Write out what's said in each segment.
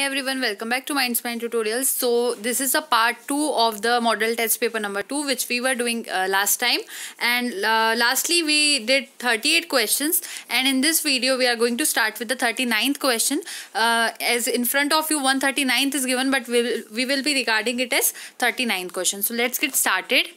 Hey everyone, welcome back to Mindspine Tutorials. So this is a part 2 of the model test paper number 2 which we were doing last time, and lastly we did 38 questions, and in this video we are going to start with the 39th question. As in front of you 139th is given, but we will be regarding it as 39th question. So let's get started.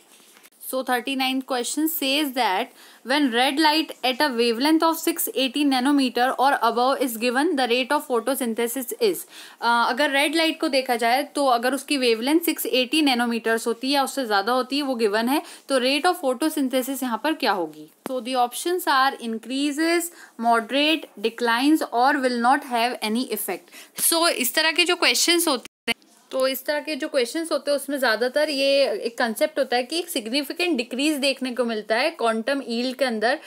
So 39th question says that when red light at a wavelength of 680 nanometer or above is given, the rate of photosynthesis is. अगर red light को देखा जाए तो अगर उसकी wavelength 680 nanometres होती है या उससे ज़्यादा होती है, वो गिवन है, तो रेट ऑफ फोटोसिंथेसिस यहाँ पर क्या होगी. So the options are increases, moderate, declines और will not have any effect. So इस तरह के जो क्वेश्चंस होते हैं उसमें ज़्यादातर ये एक कंसेप्ट होता है कि एक सिग्निफिकेंट डिक्रीज देखने को मिलता है क्वांटम यील्ड के अंदर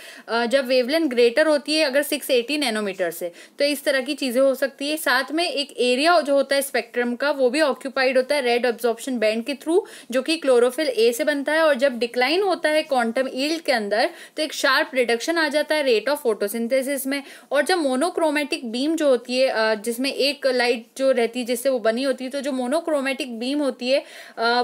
जब वेवलेंथ ग्रेटर होती है अगर 680 नैनोमीटर से. तो इस तरह की चीज़ें हो सकती है. साथ में एक एरिया जो होता है स्पेक्ट्रम का वो भी ऑक्यूपाइड होता है रेड एब्जॉर्प्शन बैंड के थ्रू, जो कि क्लोरोफिल ए से बनता है. और जब डिक्लाइन होता है क्वांटम यील्ड के अंदर तो एक शार्प रिडक्शन आ जाता है रेट ऑफ फोटोसिंथेसिस में. और जब मोनोक्रोमेटिक बीम जो होती है जिसमें एक लाइट जो रहती है जिससे वो बनी होती है, तो जो मोनोक्रोमेटिक बीम होती है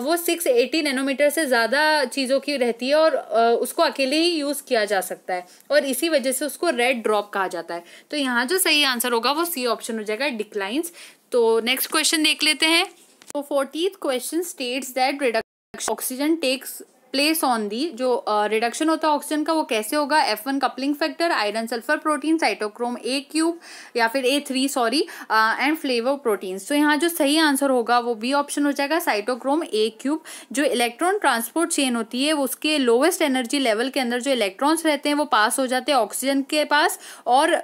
वो 680 नैनोमीटर से ज़्यादा चीज़ों की रहती है और उसको अकेले ही यूज़ किया जा सकता है और इसी वजह से उसको रेड ड्रॉप कहा जाता है. तो यहाँ जो सही आंसर होगा वो सी ऑप्शन हो जाएगा, डिक्लाइंस. तो नेक्स्ट क्वेश्चन देख लेते हैं. तो 40th question states that reduction oxygen takes place on the. जो रिडक्शन होता है ऑक्सीजन का वो कैसे होगा. F1 coupling factor, iron sulphur protein, cytochrome A3 या फिर A3 sorry, and flavo proteins. तो यहाँ जो सही आंसर होगा वो बी ऑप्शन हो जाएगा, साइटोक्रोम A3. जो इलेक्ट्रॉन ट्रांसपोर्ट चेन होती है उसके लोवेस्ट एनर्जी लेवल के अंदर जो इलेक्ट्रॉन्स रहते हैं वो पास हो जाते हैं ऑक्सीजन के पास, और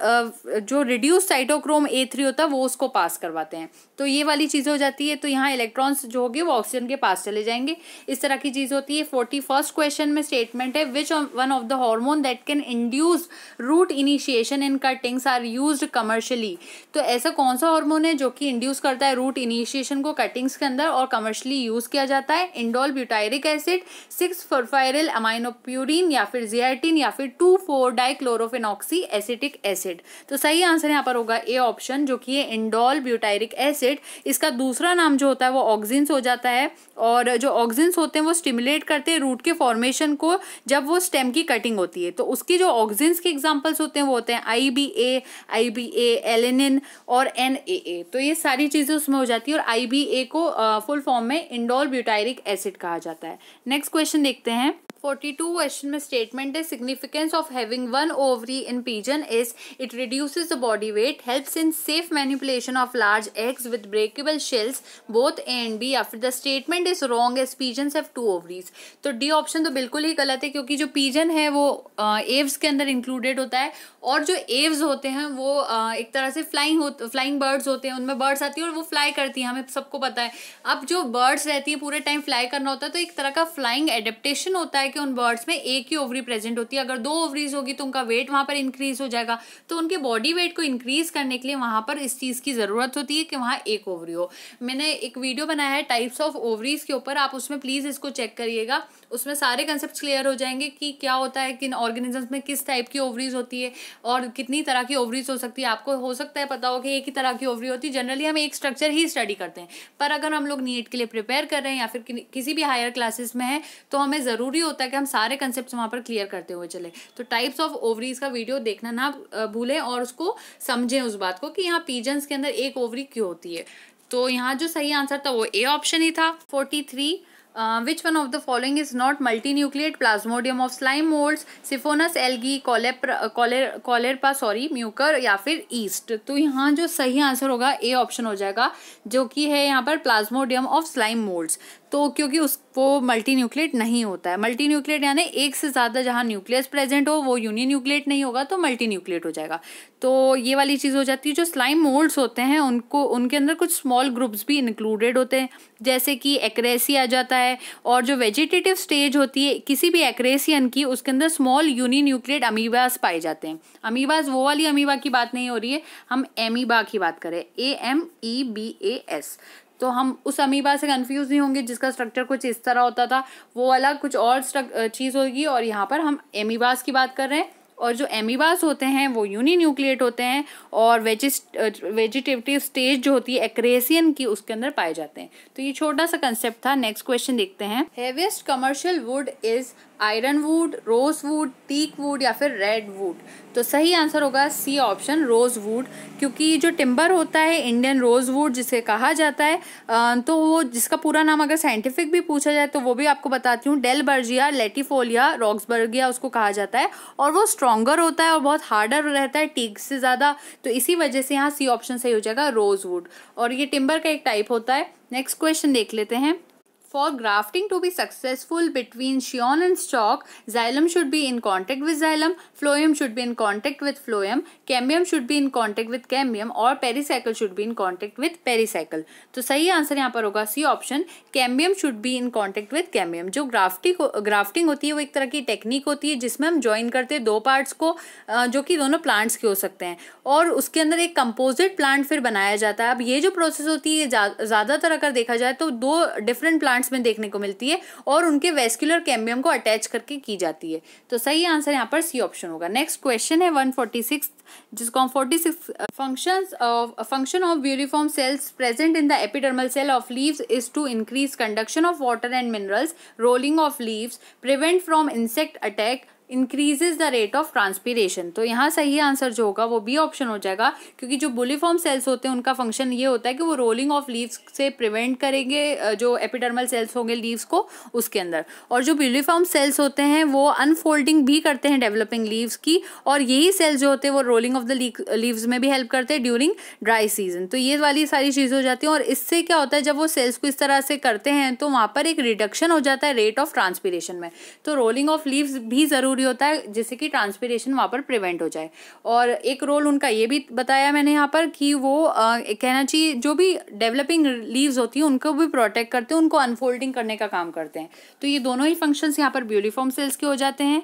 जो रिड्यूस साइटोक्रोम A3 होता है वो उसको पास करवाते हैं. तो ये वाली चीज़ हो जाती है. तो यहाँ इलेक्ट्रॉन्स जो होंगे वो ऑक्सीजन के पास चले जाएंगे. इस तरह की चीज़ होती है. 41st क्वेश्चन में स्टेटमेंट है which one of the hormone that can induce root initiation in cuttings are used commercially. तो ऐसा कौन सा हार्मोन है जो कि इंड्यूस करता है रूट इनिशिएशन को कटिंग्स के अंदर और कमर्शियली यूज किया जाता है. इंडोल ब्यूटायरिक एसिड, 6-फॉस्फाइरिल अमाइनोप्यूरिन या फिर जियाटिन या फिर 2,4-डाइक्लोरोफेनॉक्सी एसिटिक एसिड. तो सही आंसर यहाँ पर होगा ए ऑप्शन, जो कि है इंडोल ब्यूटायरिक एसिड. इसका दूसरा नाम जो होता है वो ऑक्सिन्स हो जाता है. और जो ऑक्सिन्स होते हैं वो स्टिमुलेट करते हैं रूट के फॉर्मेशन को जब वो स्टेम की कटिंग होती है. तो उसकी जो ऑक्सिन्स के एग्जांपल्स होते हैं वो होते हैं IBA, एलेनिन और NAA. तो ये सारी चीज़ें उसमें हो जाती है और IBA को फुल फॉर्म में इंडोल ब्यूटायरिक एसिड कहा जाता है. नेक्स्ट क्वेश्चन देखते हैं. 42 क्वेश्चन में स्टेटमेंट है significance of having one ovary in pigeon is it reduces the body weight, helps in safe manipulation of large eggs with breakable shells, both A and B, या फिर the statement is wrong as pigeons have 2 ovaries. तो D option तो बिल्कुल ही गलत है, क्योंकि जो pigeon है वो एव्स के अंदर इंक्लूडेड होता है. और जो एव्स होते हैं वो एक तरह से फ्लाइंग बर्ड्स होते हैं. उनमें बर्ड्स आती है और वो फ्लाई करती हैं, हमें सबको पता है. अब जो बर्ड्स रहती है पूरे टाइम फ्लाई करना होता है, तो एक तरह का फ्लाइंग एडेप्टेशन होता है कि उन बर्ड्स में एक ही ओवरी प्रेजेंट होती है. अगर 2 ओवरीज होगी तो उनका वेट वहां पर इंक्रीज हो जाएगा. तो उनके बॉडी वेट को इंक्रीज करने के लिए वहां पर इस चीज की जरूरत होती है कि वहां एक ओवरी हो. मैंने एक वीडियो बनाया है टाइप्स ऑफ ओवरीज के ऊपर, आप उसमें प्लीज इसको चेक करिएगा. उसमें सारे कंसेप्ट क्लियर हो जाएंगे कि क्या होता है, किन ऑर्गेनिजम्स में किस टाइप की ओवरीज होती है और कितनी तरह की ओवरीज हो सकती है. आपको हो सकता है पता हो कि एक ही तरह की ओवरी होती है. जनरली हम एक स्ट्रक्चर ही स्टडी करते हैं, पर अगर हम लोग नीट के लिए प्रिपेयर कर रहे हैं या फिर किसी भी हायर क्लासेस में है तो हमें ज़रूरी होता है कि हम सारे कंसेप्ट वहाँ पर क्लियर करते हुए चले. तो टाइप्स ऑफ ओवरीज का वीडियो देखना ना भूलें और उसको समझें उस बात को कि यहाँ पिजन्स के अंदर एक ओवरी क्यों होती है. तो यहाँ जो सही आंसर था वो ए ऑप्शन ही था. 43 which one of the following is not multinucleate plasmodium of slime molds, Siphonos algae, Caulerpa Mucor या फिर ईस्ट. तो यहाँ जो सही आंसर होगा ए ऑप्शन हो जाएगा, जो कि है यहाँ पर प्लाज्मोडियम ऑफ स्लाइम मोल्ड्स. तो क्योंकि वो मल्टी न्यूक्लिएट नहीं होता है. मल्टी न्यूक्लिएट यानी एक से ज़्यादा जहाँ न्यूक्लियस प्रेजेंट हो वो यूनिन्यूक्लिएट नहीं होगा तो मल्टी न्यूक्लिएट हो जाएगा. तो ये वाली चीज़ हो जाती है. जो स्लाइम मोल्ड्स होते हैं उनके अंदर कुछ स्मॉल ग्रुप्स भी इंक्लूडेड होते हैं, जैसे कि एक्रेसी आ जाता है. और जो वेजिटेटिव स्टेज होती है किसी भी एक्रेसियन की, उसके अंदर स्मॉल यूनिन्यूक्लिएट अमीबास पाए जाते हैं. अमीबास वो वाली अमीबा की बात नहीं हो रही है, हम एमीबा की बात करें, AMEBAS. तो हम उस अमीबा से कंफ्यूज नहीं होंगे जिसका स्ट्रक्चर कुछ इस तरह होता था, वो अलग कुछ और चीज़ होगी. और यहाँ पर हम एमीबास की बात कर रहे हैं और जो एमीबास होते हैं वो यूनिन्यूक्लिएट होते हैं, और वेजिटेटिव स्टेज जो होती है एक्रेसियन की उसके अंदर पाए जाते हैं। तो ये छोटा सा कंसेप्ट था। नेक्स्ट क्वेश्चन देखते हैं। Heaviest commercial wood is iron wood, rose wood, teak wood या फिर रेड वुड। तो सही आंसर होगा सी ऑप्शन, रोज वुड, क्योंकि जो टिम्बर होता है इंडियन रोज वुड जिसे कहा जाता है, तो वो जिसका पूरा नाम अगर साइंटिफिक भी पूछा जाए तो वो भी आपको बताती हूँ, डेलबर्जिया लेटिफोलिया रॉक्सबर्गिया उसको कहा जाता है, और वो स्ट्रॉन्गर होता है और बहुत हार्डर रहता है टीक से ज़्यादा। तो इसी वजह से यहाँ सी ऑप्शन सही हो जाएगा, रोज वुड, और ये टिम्बर का एक टाइप होता है। नेक्स्ट क्वेश्चन देख लेते हैं। For grafting to be successful between scion and stalk, xylem should be in contact with xylem, phloem should be in contact with phloem, cambium should be in contact with cambium, और pericycle should be in contact with pericycle। तो सही answer यहाँ पर होगा C option, cambium should be in contact with cambium। जो grafting होती है वो एक तरह की टेक्निक होती है जिसमें हम ज्वाइन करते हैं दो पार्ट्स को, जो कि दोनों प्लांट्स के हो सकते हैं, और उसके अंदर एक कंपोजिट प्लांट फिर बनाया जाता है। अब ये जो प्रोसेस होती है ज़्यादातर अगर देखा जाए तो दो डिफरेंट प्लांट्स में देखने को मिलती है, और उनके वेस्कुलर कैम्बियम को अटैच करके की जाती है। तो सही आंसर यहाँ पर सी ऑप्शन होगा। नेक्स्ट क्वेश्चन है 146, जिसको हम 46 function of bulliform cells present in the epidermal cell of leaves is to increase conduction of water and minerals, rolling of leaves, prevent from insect attack, increases the rate of transpiration. तो यहाँ सही answer जो होगा वो B option हो जाएगा, क्योंकि जो बुलिफॉर्म सेल्स होते हैं उनका फंक्शन ये होता है कि वो रोलिंग ऑफ लीव्स से प्रिवेंट करेंगे जो एपिडर्मल सेल्स होंगे लीव्स को उसके अंदर, और जो बुलिफॉर्म सेल्स होते हैं वो अनफोल्डिंग भी करते हैं डेवलपिंग लीव्स की, और यही सेल्स जो होते हैं वो रोलिंग ऑफ द लीव्स में भी हेल्प करते हैं ड्यूरिंग ड्राई सीजन। तो ये वाली सारी चीज़ें हो जाती हैं, और इससे क्या होता है जब वो सेल्स को इस तरह से करते हैं तो वहाँ पर एक रिडक्शन हो जाता है रेट ऑफ ट्रांसपीरेशन में। तो रोलिंग ऑफ लीव्स भी ज़रूरी होता है जिससे कि ट्रांसपीरेशन वहाँ पर प्रिवेंट हो जाए। और एक रोल उनका ये भी बताया मैंने यहाँ पर कि वो कहना चाहिए जो भी डेवलपिंग लीव्स होती हैं उनको भी प्रोटेक्ट करते हैं, उनको अनफोल्डिंग करने का काम करते हैं। तो ये दोनों ही फंक्शंस यहाँ पर ब्यूलिफॉर्म सेल्स के हो जाते हैं।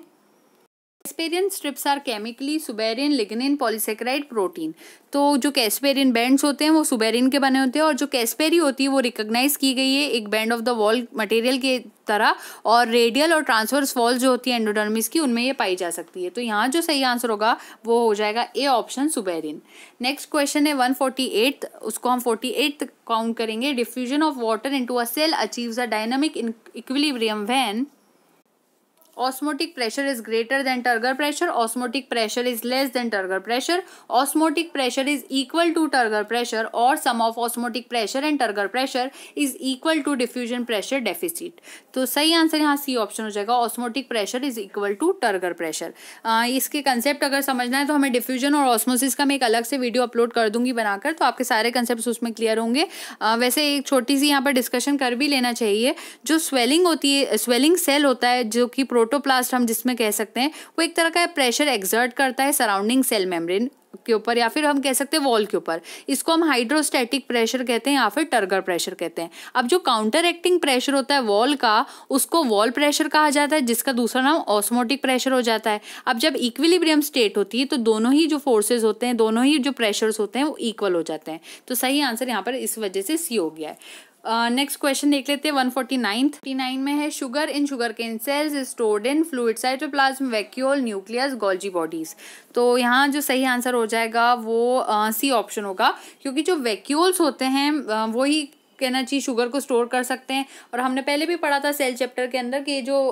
Casparian strips are chemically suberin lignin polysaccharide protein. तो जो कैस्पेरियन बैंड्स होते हैं वो सुबेरियन के बने होते हैं, और जो कैस्पेरी होती है वो रिकॉग्नाइज की गई है एक band of the wall material के तरह, और रेडियल और ट्रांसवर्स वॉल जो होती है एंडोडर्मिस की उनमें ये पाई जा सकती है। तो यहाँ जो सही आंसर होगा वो हो जाएगा A option, suberin. Next question है 148, उसको हम 48 काउंट करेंगे। Diffusion of water into a cell achieves a dynamic equilibrium when osmotic pressure is greater than turgor pressure, osmotic pressure is less than turgor pressure, osmotic pressure is equal to turgor pressure, or sum of osmotic pressure and turgor pressure is equal to diffusion pressure deficit। तो सही answer यहाँ C option हो जाएगा, osmotic pressure is equal to turgor pressure। इसके concept अगर समझना है तो हमें डिफ्यूजन और ऑस्मोसिस का मैं एक अलग से वीडियो अपलोड कर दूंगी बनाकर, तो आपके सारे कंसेप्ट उसमें क्लियर होंगे। वैसे एक छोटी सी यहाँ पर डिस्कशन कर भी लेना चाहिए। जो स्वेलिंग होती है, स्वेलिंग सेल होता है जो कि प्रोटोप्लास्ट हम जिसमें कह सकते हैं, वो एक तरह का प्रेशर एक्सर्ट करता है सराउंडिंग सेल मेम्ब्रेन के ऊपर, या फिर हम कह सकते हैं वॉल के ऊपर। इसको हम हाइड्रोस्टैटिक प्रेशर कहते हैं या फिर टर्गर प्रेशर कहते हैं। अब जो काउंटर एक्टिंग प्रेशर होता है वॉल का, उसको वॉल प्रेशर कहा जाता है, जिसका दूसरा नाम ऑस्मोटिक प्रेशर हो जाता है। अब जब इक्विलिब्रियम स्टेट होती है तो दोनों ही जो फोर्सेज होते हैं, दोनों ही जो प्रेशर्स होते हैं वो इक्वल हो जाते हैं। तो सही आंसर यहाँ पर इस वजह से सी हो गया है। नेक्स्ट क्वेश्चन देख लेते हैं 149 में है, sugar in sugar cane cells is stored in fluid cytoplasm vacuole nucleus Golgi bodies. तो यहाँ जो सही आंसर हो जाएगा वो सी ऑप्शन होगा, क्योंकि जो वैक्यूल्स होते हैं वही कहना चाहिए शुगर को स्टोर कर सकते हैं। और हमने पहले भी पढ़ा था सेल चैप्टर के अंदर कि जो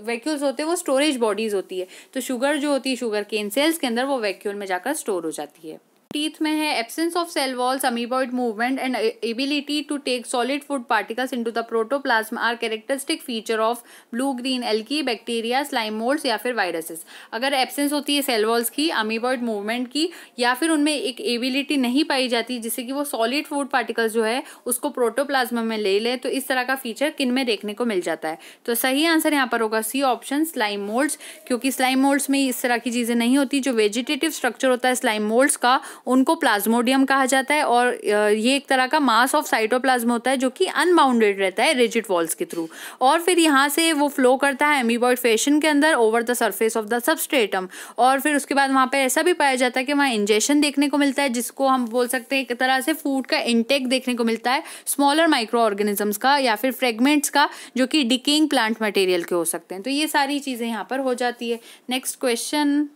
वैक्यूल्स होते हैं वो स्टोरेज बॉडीज होती है। तो शुगर जो होती है शुगर केन सेल्स के अंदर वो वैक्यूल में जाकर स्टोर हो जाती है। टीथ में है, absence of cell walls, amoeboid movement and ability to take solid food particles into the protoplasm are characteristic feature of blue green algae, bacteria, slime moulds या फिर वायरसेस। अगर एब्सेंस होती है सेल वॉल्स की, अमीबॉइड मूवमेंट की, या फिर उनमें एक एबिलिटी नहीं पाई जाती जिससे कि वो सॉलिड फूड पार्टिकल्स जो है उसको प्रोटोप्लाज्म में ले ले, तो इस तरह का फीचर किन में देखने को मिल जाता है। तो सही आंसर यहाँ पर होगा सी ऑप्शन, स्लाइम मोल्ड्स, क्योंकि स्लाइम मोल्ड्स में इस तरह की चीज़ें नहीं होती। जो वेजिटेटिव स्ट्रक्चर होता है स्लाइम मोल्ड्स का उनको प्लाज्मोडियम कहा जाता है। और ये एक तरह का मास ऑफ साइटोप्लाज्म होता है जो कि अनबाउंडेड रहता है रिजिड वॉल्स के थ्रू, और फिर यहाँ से वो फ्लो करता है एमीबॉइड फैशन के अंदर over the surface of the substratum. और फिर उसके बाद वहाँ पे ऐसा भी पाया जाता है कि वहाँ इंजेक्शन देखने को मिलता है, जिसको हम बोल सकते हैं एक तरह से फूड का इंटेक देखने को मिलता है स्मॉलर माइक्रो ऑर्गेनिजम्स का या फिर फ्रेगमेंट्स का, जो कि डिकेइंग प्लांट मटेरियल के हो सकते हैं। तो ये सारी चीज़ें यहाँ पर हो जाती है। Next question,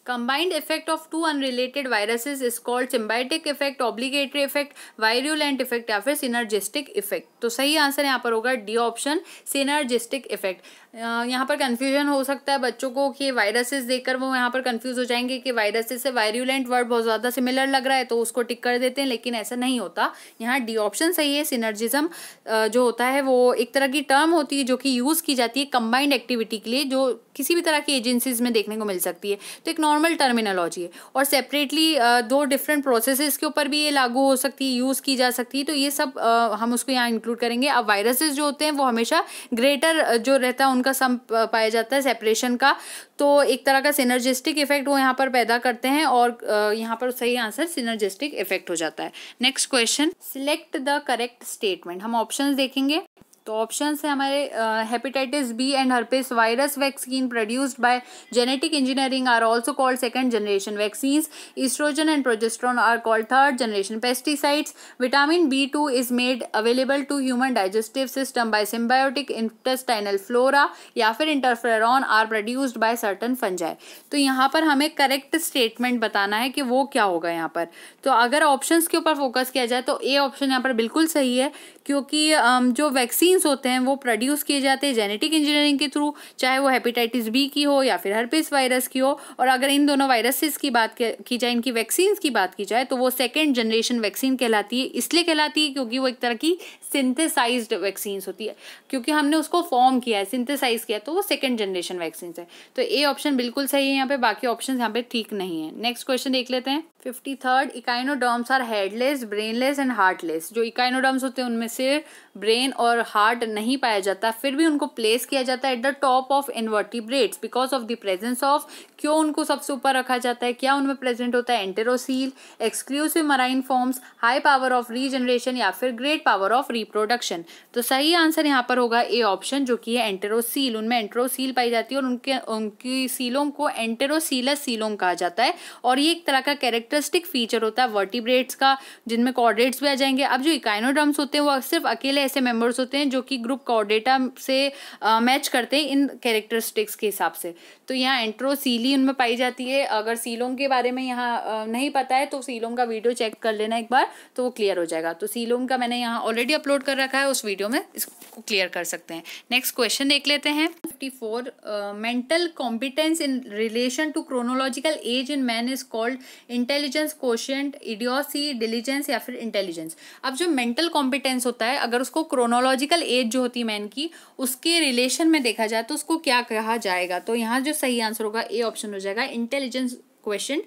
combined effect of two unrelated viruses is called symbiotic effect, obligatory effect, virulent effect या फिर synergistic effect। तो सही आंसर यहाँ पर होगा डी ऑप्शन, synergistic effect। यहाँ पर कंफ्यूजन हो सकता है बच्चों को कि वायरसेस देखकर वो यहाँ पर कंफ्यूज हो जाएंगे कि वायरसेस से वायरुलेंट वर्ड बहुत ज़्यादा सिमिलर लग रहा है तो उसको टिक कर देते हैं, लेकिन ऐसा नहीं होता। यहाँ डी ऑप्शन सही है। सिनर्जिज्म जो होता है वो एक तरह की टर्म होती है जो कि यूज़ की जाती है कंबाइंड एक्टिविटी के लिए, जो किसी भी तरह की एजेंसीज में देखने को मिल सकती है। तो एक नॉर्मल टर्मिनोलॉजी है, और सेपरेटली दो डिफरेंट प्रोसेसेस के ऊपर भी ये लागू हो सकती है, यूज़ की जा सकती है। तो ये सब हम उसको यहाँ इंक्लूड करेंगे। अब वायरसेस जो होते हैं वो हमेशा ग्रेटर जो रहता है उनका सम पाया जाता है सेपरेशन का, तो एक तरह का सिनर्जिस्टिक इफेक्ट वो यहाँ पर पैदा करते हैं, और यहाँ पर सही आंसर सिनर्जिस्टिक इफेक्ट हो जाता है। Next question, select the correct statement. हम ऑप्शंस देखेंगे। तो ऑप्शन है हमारे hepatitis B and herpes virus vaccine produced by genetic engineering are also called second generation vaccines, oestrogen and progesterone are called third generation pesticides, vitamin B2 is made available to human digestive system by symbiotic intestinal flora, या फिर interferon are produced by certain fungi. तो यहाँ पर हमें correct statement बताना है कि वो क्या होगा यहाँ पर। तो अगर ऑप्शंस के ऊपर फोकस किया जाए तो ए ऑप्शन यहाँ पर बिल्कुल सही है, क्योंकि जो वैक्सीन होते हैं वो प्रोड्यूस किए जाते हैं जेनेटिक इंजीनियरिंग के थ्रू, चाहे वो हेपेटाइटिस बी की हो या फिर हर्पेस वायरस की हो। और अगर इन दोनों वायरसेस की बात की जाए, इनकी वैक्सीन की बात की जाए, तो वो सेकेंड जनरेशन वैक्सीन कहलाती है। इसलिए कहलाती है क्योंकि वो एक तरह की सिंथेसाइज्ड वैक्सीन होती है, क्योंकि हमने उसको फॉर्म किया है, सिंथेसाइज किया, तो वो सेकेंड जनरेशन वैक्सीन है। तो ए ऑप्शन बिल्कुल सही है यहाँ पे, बाकी ऑप्शन यहाँ पे ठीक नहीं है। नेक्स्ट क्वेश्चन देख लेते हैं। 53rd, echinoderms are headless, brainless and heartless. जो इकाइनोडर्म्स होते हैं उनमें से ब्रेन और हार्ट नहीं पाया जाता, फिर भी उनको प्लेस किया जाता है at the top of invertebrates because of the presence of. क्यों उनको सबसे ऊपर रखा जाता है? क्या उनमें प्रेजेंट होता है? Enterocoel, exclusive marine forms, high power of regeneration या फिर ग्रेट पावर ऑफ रिप्रोडक्शन। तो सही आंसर यहाँ पर होगा ए ऑप्शन, जो कि है एंटेरोसील। उनमें एंटेरोसील पाई जाती है और उनकी सीलों को एंटेरोसीलस सीलों कहा जाता है, और ये एक तरह का कैरेक्टरिस्टिक फीचर होता है वर्टिब्रेट्स का, जिनमें कॉर्डेट्स भी आ जाएंगे। अब जो इकाइनोडर्म्स होते हैं वो सिर्फ अकेले ऐसे मेंबर्स होते हैं जो कि ग्रुप कॉर्डेटा से मैच करते हैं इन कैरेक्टरिस्टिक्स के हिसाब से। तो यहाँ एंटेरोसीली उनमें पाई जाती है। अगर सीलों के बारे में यहाँ नहीं पता है तो सीलों का वीडियो चेक कर लेना एक बार, तो वो क्लियर हो जाएगा। तो सीलों का मैंने यहाँ ऑलरेडी अपलोड कर रखा है, उस वीडियो में इसको क्लियर कर सकते हैं। नेक्स्ट क्वेश्चन देख लेते हैं। 54, mental competence in relation to chronological age in man is called intelligence quotient, idiocy, diligence या फिर इंटेलिजेंस। अब जो मेंटल कॉम्पिटेंस होता है, अगर उसको क्रोनोलॉजिकल एज जो होती है मैन की, उसके रिलेशन में देखा जाए तो उसको क्या कहा जाएगा? तो यहाँ जो सही आंसर होगा ए ऑप्शन हो जाएगा, इंटेलिजेंस क्वेश्चन।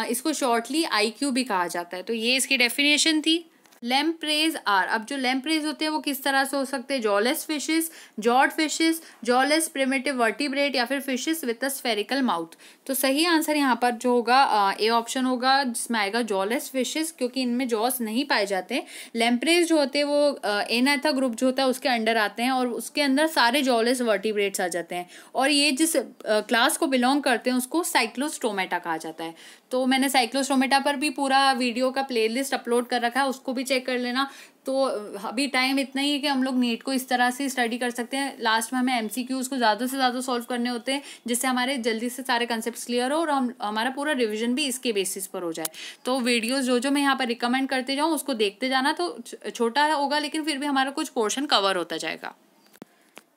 इसको शॉर्टली IQ भी कहा जाता है। तो ये इसकी डेफिनेशन थी। लैम्प्रेज आर, अब जो लैम्प्रेज होते हैं वो किस तरह से हो सकते हैं? Jawless fishes, jawed fishes, jawless primitive vertebrate या फिर fishes with a spherical mouth. तो सही आंसर यहाँ पर जो होगा ए ऑप्शन होगा, जिसमें आएगा जॉलेस फिशेस, क्योंकि इनमें जॉस नहीं पाए जाते। लैम्प्रेज जो होते हैं वो एनाथा ग्रुप जो होता है उसके अंडर आते हैं, और उसके अंदर सारे जॉलेस वर्टिब्रेट्स आ जाते हैं, और ये जिस क्लास को बिलोंग करते हैं उसको साइक्लोस्टोमेटा कहा जाता है। तो मैंने साइक्लोस्टोमेटा पर भी पूरा वीडियो का प्लेलिस्ट अपलोड कर रखा है, उसको भी चेक कर लेना। तो अभी टाइम इतना ही है कि हम लोग नीट को इस तरह से स्टडी कर सकते हैं। लास्ट में हमें MCQs को ज़्यादा से ज़्यादा सॉल्व करने होते हैं, जिससे हमारे जल्दी से सारे कंसेप्ट क्लियर हो और हमारा पूरा रिवीजन भी इसके बेसिस पर हो जाए। तो वीडियोस जो मैं यहाँ पर रिकमेंड करते जाऊँ उसको देखते जाना। तो छोटा होगा लेकिन फिर भी हमारा कुछ पोर्शन कवर होता जाएगा।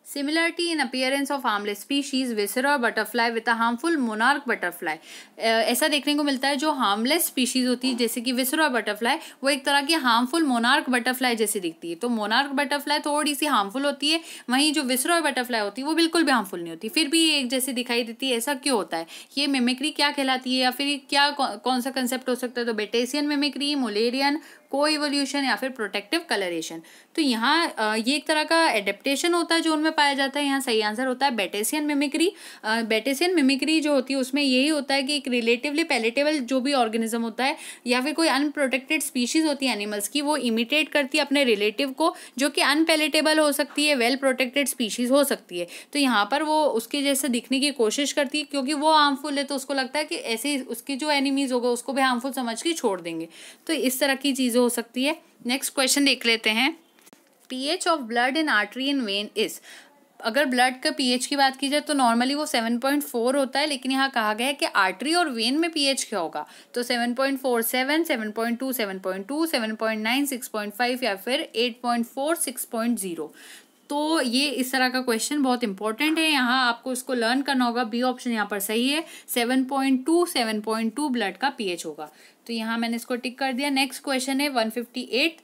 Similarity in appearance of harmless species, Viscera butterfly with a harmful monarch butterfly। ऐसा देखने को मिलता है जो हार्मलेस स्पीशीज होती है जैसे कि विसरा बटरफ्लाई, वो एक तरह की हार्मफुल मोनार्क बटरफ्लाई जैसी दिखती है। तो मोनार्क बटरफ्लाई थोड़ी सी हार्मफुल होती है, वहीं जो विसरा बटरफ्लाई होती है वो बिल्कुल भी हार्मफुल नहीं होती, फिर भी एक जैसी दिखाई देती है। ऐसा क्यों होता है? ये मिमिक्री क्या कहलाती है, या फिर क्या कौन सा कंसेप्ट हो सकता है? तो बेटेसियन मिमिक्री, मुलेरियन, को इवोल्यूशन या फिर प्रोटेक्टिव कलरेशन। तो यहाँ ये एक तरह का एडेप्टेशन होता है जो उनमें पाया जाता है। यहाँ सही आंसर होता है बेटेसियन मिमिक्री। बेटेसियन मिमिक्री जो होती है उसमें यही होता है कि एक रिलेटिवली पैलेटेबल जो भी ऑर्गेनिज्म होता है या फिर कोई अनप्रोटेक्टेड स्पीशीज होती है एनिमल्स की, वो इमिटेट करती है अपने रिलेटिव को, जो कि अनपैलेटेबल हो सकती है, वेल प्रोटेक्टेड स्पीशीज हो सकती है। तो यहाँ पर वो उसके जैसे दिखने की कोशिश करती है, क्योंकि वो हार्मफुल है तो उसको लगता है कि ऐसे उसकी जो एनिमीज होगा उसको भी हार्मफुल समझ के छोड़ देंगे। तो इस तरह की चीज़ें हो सकती है। नेक्स्ट क्वेश्चन देख लेते हैं। pH of blood in artery and when is. अगर ब्लड का pH की बात की जाए तो नॉर्मली वो 7.4 होता है, लेकिन यहाँ कहा गया है कि आर्टरी और वेन में pH क्या होगा। तो 7.47, 7.2, 7.2, 7.9, 6.5 या फिर 8.4, 6.0। तो ये इस तरह का क्वेश्चन बहुत इंपॉर्टेंट है, यहाँ आपको इसको लर्न करना होगा। बी ऑप्शन यहाँ पर सही है, 7.2 ब्लड का pH होगा। तो यहाँ मैंने इसको टिक कर दिया। नेक्स्ट क्वेश्चन है 158।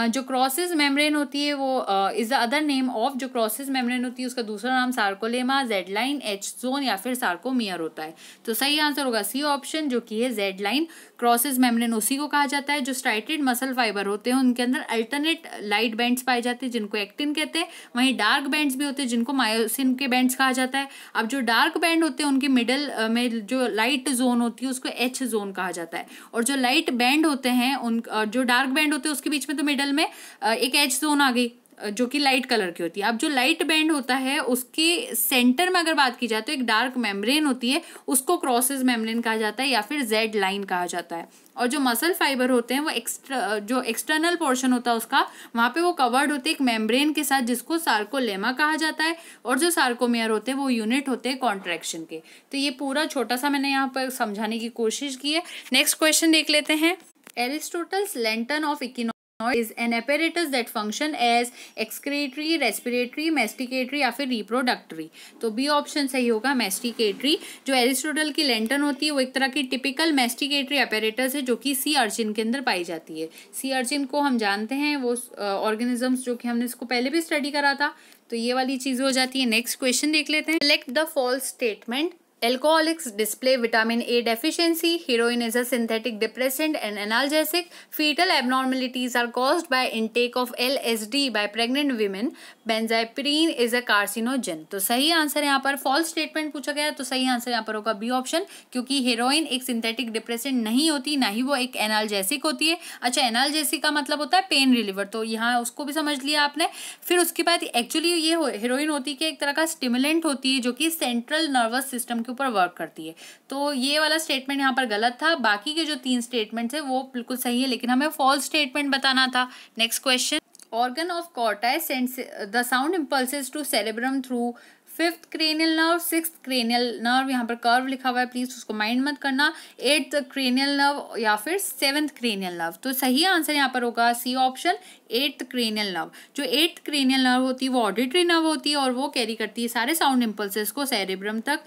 जो क्रॉसिस मेम्ब्रेन होती है वो is the other name of, जो क्रॉसिस मेम्ब्रेन होती है उसका दूसरा नाम sarcolemma, Z line, H zone या फिर सार्कोमियर होता है। तो सही आंसर होगा सी ऑप्शन, जो कि है जेड लाइन। क्रॉसिस मेम्ब्रेन उसी को कहा जाता है जो स्ट्राइटेड मसल फाइबर होते हैं, उनके अंदर अल्टरनेट लाइट बैंड्स पाए जाते हैं जिनको एक्टिन कहते हैं। वहीं डार्क बैंड्स भी होते हैं जिनको मायोसिन के बैंड्स कहा जाता है। अब जो डार्क बैंड होते हैं उनके मिडल में जो लाइट जोन होती है उसको एच जोन कहा जाता है, और जो लाइट बैंड होते हैं उन जो डार्क बैंड होते हैं उसके बीच में तो मिडल में एक एच जोन आ गई जो कि लाइट कलर की होती है। अब जो लाइट बैंड होता है उसके सेंटर में अगर बात की जाए तो एक डार्क मेम्ब्रेन होती है, उसको क्रॉसिस मेम्ब्रेन कहा जाता है या फिर जेड लाइन कहा जाता है। और जो मसल फाइबर होते हैं वो जो एक्सटर्नल पोर्शन होता है उसका, वहाँ पे वो कवर्ड होते हैं एक मेम्ब्रेन के साथ जिसको सार्कोलेमा कहा जाता है। और जो सार्कोमियर होते हैं वो यूनिट होते हैं कॉन्ट्रैक्शन के। तो ये पूरा छोटा सा मैंने यहाँ पर समझाने की कोशिश की है। नेक्स्ट क्वेश्चन देख लेते हैं। Aristotle's lantern of equinox is an apparatus that function as excretory, respiratory, masticatory या फिर reproductory। तो बी ऑप्शन सही होगा masticatory। जो एरिस्टोटल की लैंटर्न होती है वो एक तरह की टिपिकल masticatory apparatus है जो कि सी अर्चिन के अंदर पाई जाती है। सी अर्चिन को हम जानते हैं वो ऑर्गेनिजम्स जो कि हमने इसको पहले भी स्टडी करा था, तो ये वाली चीज़ हो जाती है। नेक्स्ट क्वेश्चन देख लेते हैं। Select the false statement. Alcoholics display vitamin A deficiency. Heroin is a synthetic depressant and analgesic. Fetal abnormalities are caused by intake of LSD by pregnant women. Benzopyrene is a carcinogen। तो सही answer यहाँ पर false statement पूछा गया है, तो सही answer यहाँ पर होगा बी ऑप्शन, क्योंकि हेरोइन एक सिंथेटिक डिप्रेसेंट नहीं होती, ना ही वो एक एनाल्जेसिक होती है। अच्छा, एनाल्जेसिक का मतलब होता है पेन रिलीवर, तो यहाँ उसको भी समझ लिया आपने। फिर उसके बाद एक्चुअली ये हेरोइन होती है एक तरह का स्टिमुलेंट होती है जो कि सेंट्रल नर्वस सिस्टम ऊपर वर्क करती है। तो ये वाला स्टेटमेंट यहाँ पर गलत था। बाकी के जो 3 स्टेटमेंट्स है वो बिल्कुल सही है, लेकिन हमें फॉल्स स्टेटमेंट बताना था। Next question. Organ of cortex sends the sound impulses to cerebrum through 5th cranial nerve, 6th cranial nerve, यहाँ पर कर्व लिखा हुआ है, प्लीज उसको माइंड मत करना, 8th क्रेनियल नर्व या फिर 7th क्रेनियल नर्व। तो सही आंसर यहाँ पर होगा C option, 8th cranial nerve. जो 8th क्रेनियल नर्व होती है वो ऑडिटरी नर्व होती है और वो कैरी करती है सारे साउंड इंपल्सेस को सेरेब्रम तक।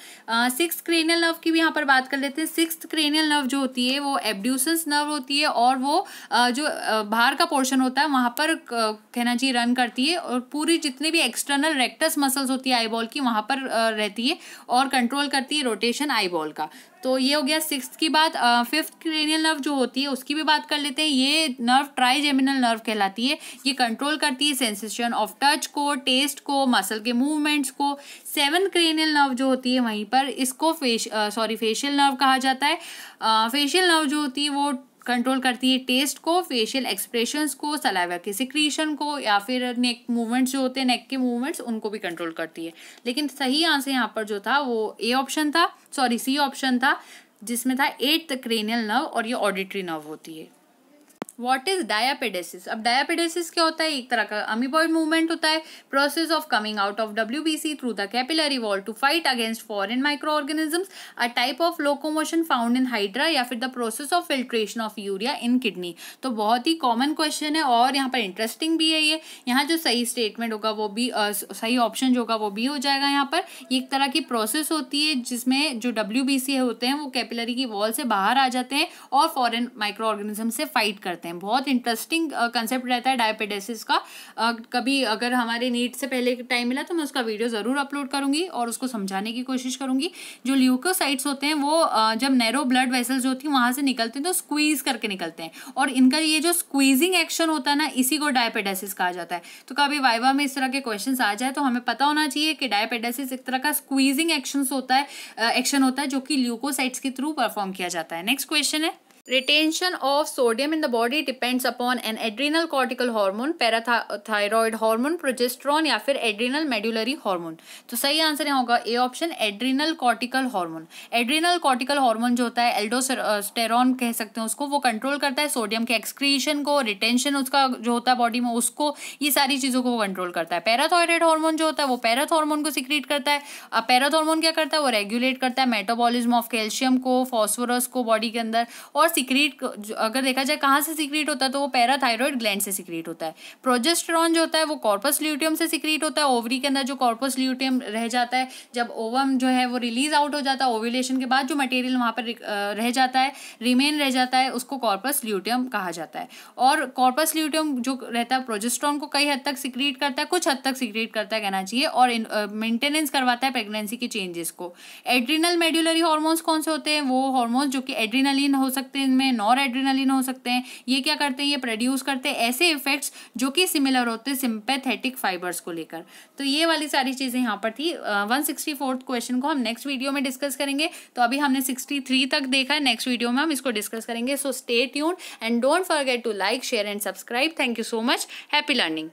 6th क्रेनियल नर्व की भी यहाँ पर बात कर लेते हैं। 6th क्रेनियल नर्व जो होती है वो एब्ड्यूसेंस नर्व होती है और वो जो बाहर का पोर्शन होता है वहाँ पर कहना चाहिए रन करती है, और पूरी जितने भी एक्सटर्नल रेक्टस मसल्स होती है आईबॉल की वहाँ पर रहती है और कंट्रोल करती है रोटेशन आईबॉल का। तो ये हो गया 6th की बात। 5th क्रेनियल नर्व जो होती है उसकी भी बात कर लेते हैं। ये नर्व ट्राइजेमिनल नर्व कहलाती है। ये कंट्रोल करती है सेंसेशन ऑफ टच को, टेस्ट को, मसल के मूवमेंट्स को। 7th क्रेनियल नर्व जो होती है वहीं पर इसको फेशियल नर्व कहा जाता है। फेशियल नर्व जो होती है वो कंट्रोल करती है टेस्ट को, फेशियल एक्सप्रेशंस को, सलाइवा के सिक्रीशन को, या फिर नेक मूवमेंट्स जो होते हैं नेक के मूवमेंट्स उनको भी कंट्रोल करती है। लेकिन सही आंसर यहाँ पर जो था वो सी ऑप्शन था, जिसमें था 8th क्रेनियल नर्व और ये ऑडिटरी नर्व होती है। What is डायापेडेसिस। अब डायापेडेसिस क्या होता है? एक तरह का अमीबॉइड मूवमेंट होता है, process of coming out of WBC through the capillary wall to fight against foreign micro organisms, a type of locomotion found in hydra, या फिर the process of filtration of urea in kidney. तो बहुत ही common question है और यहाँ पर interesting भी है ये। यहाँ जो सही स्टेटमेंट होगा वो भी सही ऑप्शन जो होगा वो भी हो जाएगा। यहाँ पर ये एक तरह की प्रोसेस होती है जिसमें जो WBC होते हैं वो कैपिलरी की वॉल से बाहर आ जाते हैं और फॉरेन माइक्रो ऑर्गेनिज्म से फाइट करते हैं। करते हैं। बहुत इंटरेस्टिंग कंसेप्ट रहता है डायपेडेसिस का। कभी अगर हमारे नीट से पहले टाइम मिला तो मैं उसका वीडियो ज़रूर अपलोड करूंगी और उसको समझाने की कोशिश करूंगी। जो ल्यूकोसाइट्स होते हैं वो जब नैरो ब्लड वेसल्स होती हैं वहाँ से निकलते हैं तो स्क्वीज करके निकलते हैं, और इनका ये जो स्क्वीजिंग एक्शन होता है ना, इसी को डायपेडेसिस कहा जाता है। तो कभी वाइवा में इस तरह के क्वेश्चंस आ जाए तो हमें पता होना चाहिए कि डायपेडेसिस एक तरह का स्क्वीजिंग एक्शन होता है जो कि ल्यूकोसाइट्स के थ्रू परफॉर्म किया जाता है। नेक्स्ट क्वेश्चन है, retention of sodium in the body depends upon an adrenal cortical hormone, parathyroid hormone, progesterone या फिर एड्रिनल मेडुलरी हार्मोन। तो सही आंसर यहाँ होगा A option, adrenal cortical hormone. Adrenal cortical hormone जो होता है, एल्डोस्टेरॉन कह सकते हैं उसको, वो कंट्रोल करता है सोडियम के एक्सक्रीशन को, रिटेंशन उसका जो होता है बॉडी में उसको, ये सारी चीज़ों को वो कंट्रोल करता है। पैराथायरॉयड हार्मोन जो होता है वो पैराथ हार्मोन को सिक्रीट करता है। अब पैराथ हार्मोन क्या करता है, वो रेगुलेट करता है मेटाबॉलिज्म ऑफ कैल्शियम को, फॉस्फोरस को बॉडी के अंदर, और सिक्रीट अगर देखा जाए कहाँ से सिक्रीट होता है तो वो पैराथायरॉयड ग्लैंड से सिक्रीट होता है। प्रोजेस्टेरॉन जो होता है वो कॉर्पस ल्यूटियम से सिक्रीट होता है। ओवरी के अंदर जो कॉर्पस ल्यूटियम रह जाता है, जब ओवम जो है वो रिलीज आउट हो जाता है, ओव्यूलेशन के बाद जो मटेरियल वहाँ पर रह जाता है, रिमेन रह जाता है, उसको कॉर्पस ल्यूटियम कहा जाता है। और कॉर्पस ल्यूटियम जो रहता है प्रोजेस्टेरॉन को कई हद तक सिक्रीट करता है, कुछ हद तक सिक्रीट करता है कहना चाहिए, और मेंटेनेंस करवाता है प्रेगनेंसी के चेंजेस को। एड्रिनल मेडुलरी हार्मोन्स कौन से होते हैं, वो हार्मोन्स जो कि एड्रिनलिन हो सकते हैं, इनमें नॉर एड्रिनलिन हो सकते हैं। ये क्या करते हैं, ये प्रोड्यूस करते हैं ऐसे इफेक्ट्स जो कि सिमिलर होते हैं सिंपैथेटिक फाइबर्स को लेकर। तो ये वाली सारी चीजें यहाँ पर थी। 164th क्वेश्चन को हम नेक्स्ट वीडियो में डिस्कस करेंगे। तो अभी हमने 63 तक देखा है, नेक्स्ट वीडियो में हम इसको डिस्कस करेंगे। So stay tuned and don't forget to like, share and subscribe. Thank you so much. Happy learning.